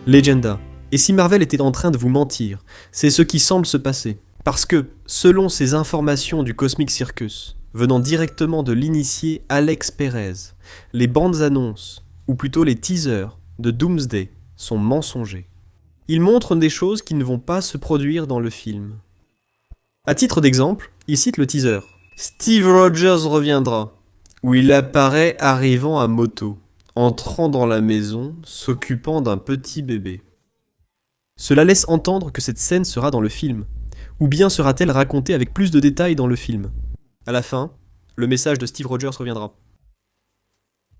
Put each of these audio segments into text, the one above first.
Legenda. Et si Marvel était en train de vous mentir, c'est ce qui semble se passer. Parce que, selon ces informations du Cosmic Circus, venant directement de l'initié Alex Perez, les bandes annonces, ou plutôt les teasers, de Doomsday sont mensongers. Ils montrent des choses qui ne vont pas se produire dans le film. À titre d'exemple, il cite le teaser. Steve Rogers reviendra, où il apparaît arrivant à moto, entrant dans la maison, s'occupant d'un petit bébé. Cela laisse entendre que cette scène sera dans le film, ou bien sera-t-elle racontée avec plus de détails dans le film. À la fin, le message de Steve Rogers reviendra.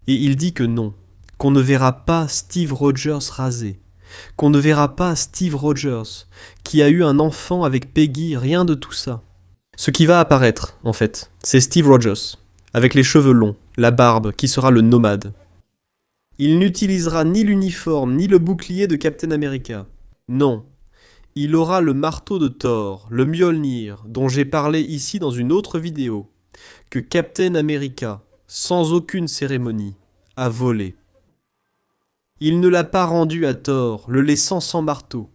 Et il dit que non, qu'on ne verra pas Steve Rogers rasé, qu'on ne verra pas Steve Rogers, qui a eu un enfant avec Peggy, rien de tout ça. Ce qui va apparaître, en fait, c'est Steve Rogers, avec les cheveux longs, la barbe, qui sera le nomade. Il n'utilisera ni l'uniforme, ni le bouclier de Captain America. Non. Il aura le marteau de Thor, le Mjolnir, dont j'ai parlé ici dans une autre vidéo, que Captain America, sans aucune cérémonie, a volé. Il ne l'a pas rendu à Thor, le laissant sans marteau.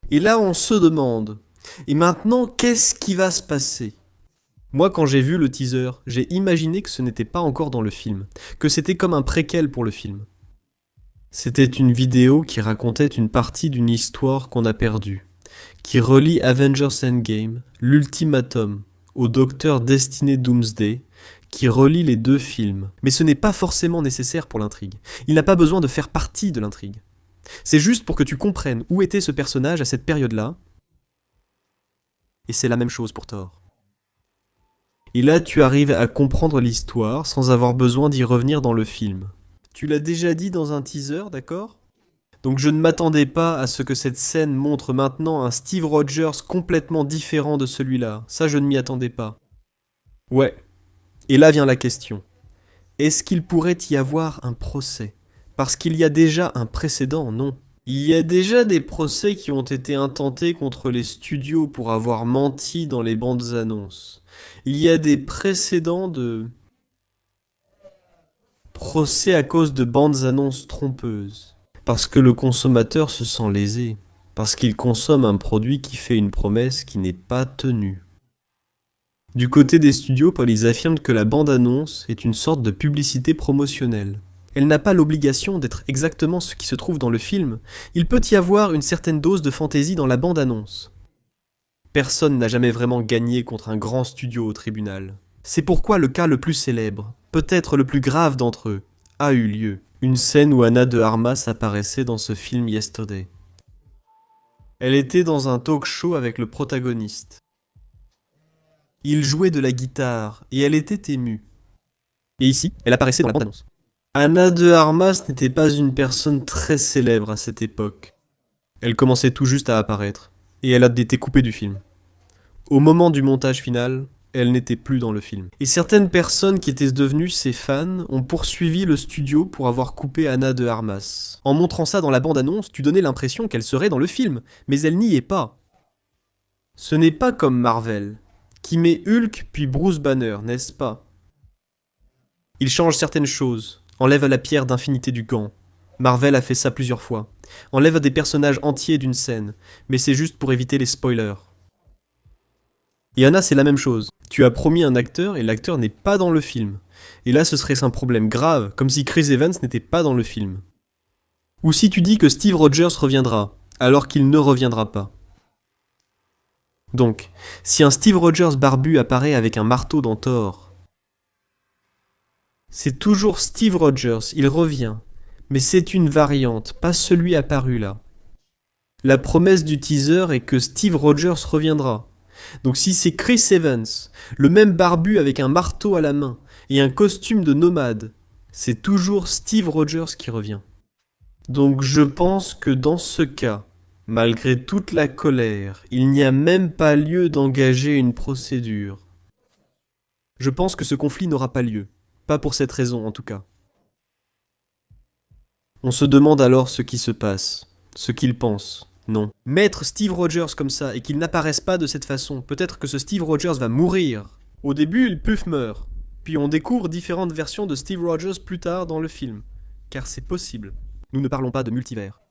Et là on se demande, et maintenant qu'est-ce qui va se passer ? Moi quand j'ai vu le teaser, j'ai imaginé que ce n'était pas encore dans le film, que c'était comme un préquel pour le film. C'était une vidéo qui racontait une partie d'une histoire qu'on a perdue, qui relie Avengers Endgame, l'ultimatum, au Docteur Destiné Doomsday, qui relie les deux films. Mais ce n'est pas forcément nécessaire pour l'intrigue. Il n'a pas besoin de faire partie de l'intrigue. C'est juste pour que tu comprennes où était ce personnage à cette période-là. Et c'est la même chose pour Thor. Et là, tu arrives à comprendre l'histoire sans avoir besoin d'y revenir dans le film. Tu l'as déjà dit dans un teaser, d'accord ? Donc je ne m'attendais pas à ce que cette scène montre maintenant un Steve Rogers complètement différent de celui-là. Ça, je ne m'y attendais pas. Ouais. Et là vient la question. Est-ce qu'il pourrait y avoir un procès ? Parce qu'il y a déjà un précédent, non ? Il y a déjà des procès qui ont été intentés contre les studios pour avoir menti dans les bandes annonces. Il y a des précédents de procès à cause de bandes annonces trompeuses. Parce que le consommateur se sent lésé. Parce qu'il consomme un produit qui fait une promesse qui n'est pas tenue. Du côté des studios, ils affirment que la bande-annonce est une sorte de publicité promotionnelle. Elle n'a pas l'obligation d'être exactement ce qui se trouve dans le film, il peut y avoir une certaine dose de fantaisie dans la bande-annonce. Personne n'a jamais vraiment gagné contre un grand studio au tribunal. C'est pourquoi le cas le plus célèbre, peut-être le plus grave d'entre eux, a eu lieu. Une scène où Ana de Armas apparaissait dans ce film Yesterday. Elle était dans un talk show avec le protagoniste. Il jouait de la guitare, et elle était émue. Et ici, elle apparaissait dans la bande-annonce. Ana de Armas n'était pas une personne très célèbre à cette époque. Elle commençait tout juste à apparaître, et elle a été coupée du film. Au moment du montage final, elle n'était plus dans le film. Et certaines personnes qui étaient devenues ses fans ont poursuivi le studio pour avoir coupé Ana de Armas. En montrant ça dans la bande-annonce, tu donnais l'impression qu'elle serait dans le film, mais elle n'y est pas. Ce n'est pas comme Marvel, qui met Hulk puis Bruce Banner, n'est-ce pas ? Il change certaines choses, enlève la pierre d'infinité du gant. Marvel a fait ça plusieurs fois. Enlève des personnages entiers d'une scène, mais c'est juste pour éviter les spoilers. Et Anna, c'est la même chose. Tu as promis un acteur et l'acteur n'est pas dans le film. Et là, ce serait un problème grave, comme si Chris Evans n'était pas dans le film. Ou si tu dis que Steve Rogers reviendra, alors qu'il ne reviendra pas. Donc, si un Steve Rogers barbu apparaît avec un marteau dans Thor, c'est toujours Steve Rogers, il revient. Mais c'est une variante, pas celui apparu là. La promesse du teaser est que Steve Rogers reviendra. Donc si c'est Chris Evans, le même barbu avec un marteau à la main et un costume de nomade, c'est toujours Steve Rogers qui revient. Donc je pense que dans ce cas, malgré toute la colère, il n'y a même pas lieu d'engager une procédure. Je pense que ce conflit n'aura pas lieu. Pas pour cette raison en tout cas. On se demande alors ce qui se passe, ce qu'il pense. Non. Mettre Steve Rogers comme ça et qu'il n'apparaisse pas de cette façon, peut-être que ce Steve Rogers va mourir. Au début, Puff meurt. Puis on découvre différentes versions de Steve Rogers plus tard dans le film. Car c'est possible. Nous ne parlons pas de multivers.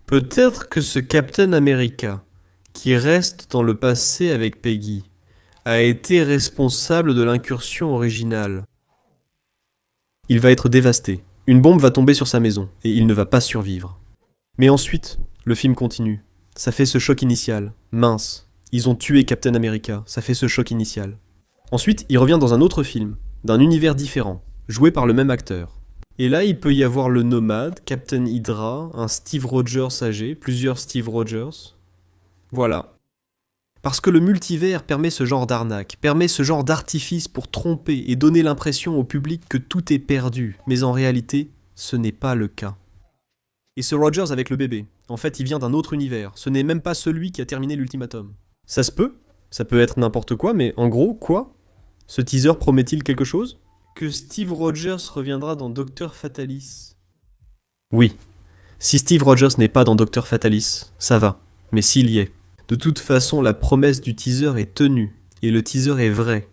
Peut-être que ce Captain America, qui reste dans le passé avec Peggy, a été responsable de l'incursion originale. Il va être dévasté. Une bombe va tomber sur sa maison, et il ne va pas survivre. Mais ensuite, le film continue. Ça fait ce choc initial. Mince, ils ont tué Captain America. Ça fait ce choc initial. Ensuite, il revient dans un autre film, d'un univers différent, joué par le même acteur. Et là, il peut y avoir le Nomade, Captain Hydra, un Steve Rogers âgé, plusieurs Steve Rogers. Voilà. Parce que le multivers permet ce genre d'arnaque, permet ce genre d'artifice pour tromper et donner l'impression au public que tout est perdu. Mais en réalité, ce n'est pas le cas. Et ce Rogers avec le bébé, en fait, il vient d'un autre univers. Ce n'est même pas celui qui a terminé l'ultimatum. Ça se peut, ça peut être n'importe quoi, mais en gros, quoi ? Ce teaser promet-il quelque chose ? Que Steve Rogers reviendra dans Dr. Fatalis. Oui. Si Steve Rogers n'est pas dans Dr. Fatalis, ça va. Mais s'il y est. De toute façon, la promesse du teaser est tenue. Et le teaser est vrai.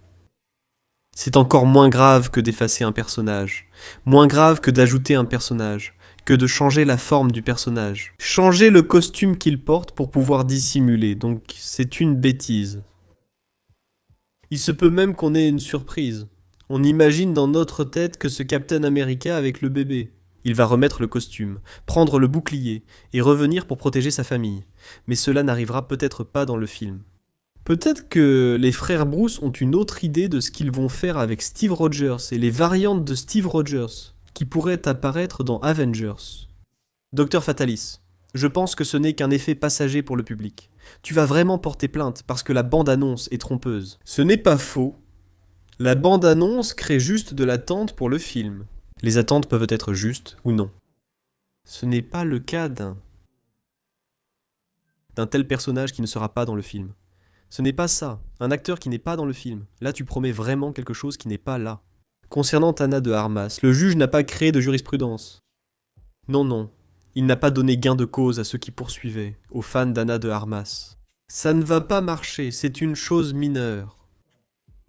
C'est encore moins grave que d'effacer un personnage. Moins grave que d'ajouter un personnage. Que de changer la forme du personnage. Changer le costume qu'il porte pour pouvoir dissimuler. Donc c'est une bêtise. Il se peut même qu'on ait une surprise. On imagine dans notre tête que ce Captain America avec le bébé. Il va remettre le costume, prendre le bouclier et revenir pour protéger sa famille. Mais cela n'arrivera peut-être pas dans le film. Peut-être que les frères Bruce ont une autre idée de ce qu'ils vont faire avec Steve Rogers et les variantes de Steve Rogers qui pourraient apparaître dans Avengers. Dr. Fatalis, je pense que ce n'est qu'un effet passager pour le public. Tu vas vraiment porter plainte parce que la bande-annonce est trompeuse. Ce n'est pas faux. La bande-annonce crée juste de l'attente pour le film. Les attentes peuvent être justes ou non. Ce n'est pas le cas d'un tel personnage qui ne sera pas dans le film. Ce n'est pas ça, un acteur qui n'est pas dans le film. Là, tu promets vraiment quelque chose qui n'est pas là. Concernant Ana de Armas, le juge n'a pas créé de jurisprudence. Non, il n'a pas donné gain de cause à ceux qui poursuivaient, aux fans d'Ana de Armas. Ça ne va pas marcher, c'est une chose mineure.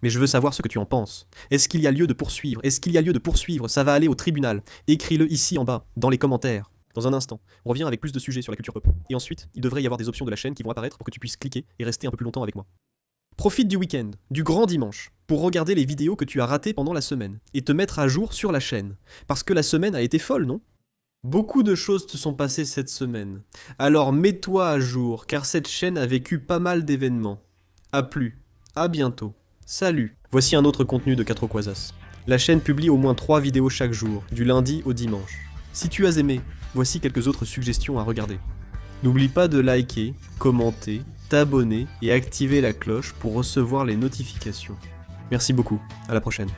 Mais je veux savoir ce que tu en penses. Est-ce qu'il y a lieu de poursuivre ? Est-ce qu'il y a lieu de poursuivre ? Ça va aller au tribunal. Écris-le ici en bas, dans les commentaires. Dans un instant, on revient avec plus de sujets sur la culture pop. Et ensuite, il devrait y avoir des options de la chaîne qui vont apparaître pour que tu puisses cliquer et rester un peu plus longtemps avec moi. Profite du week-end, du grand dimanche, pour regarder les vidéos que tu as ratées pendant la semaine et te mettre à jour sur la chaîne. Parce que la semaine a été folle, non ? Beaucoup de choses te sont passées cette semaine. Alors mets-toi à jour, car cette chaîne a vécu pas mal d'événements. A plus, à bientôt. Salut. Voici un autre contenu de 4 Quasas. La chaîne publie au moins 3 vidéos chaque jour, du lundi au dimanche. Si tu as aimé, voici quelques autres suggestions à regarder. N'oublie pas de liker, commenter, t'abonner et activer la cloche pour recevoir les notifications. Merci beaucoup, à la prochaine.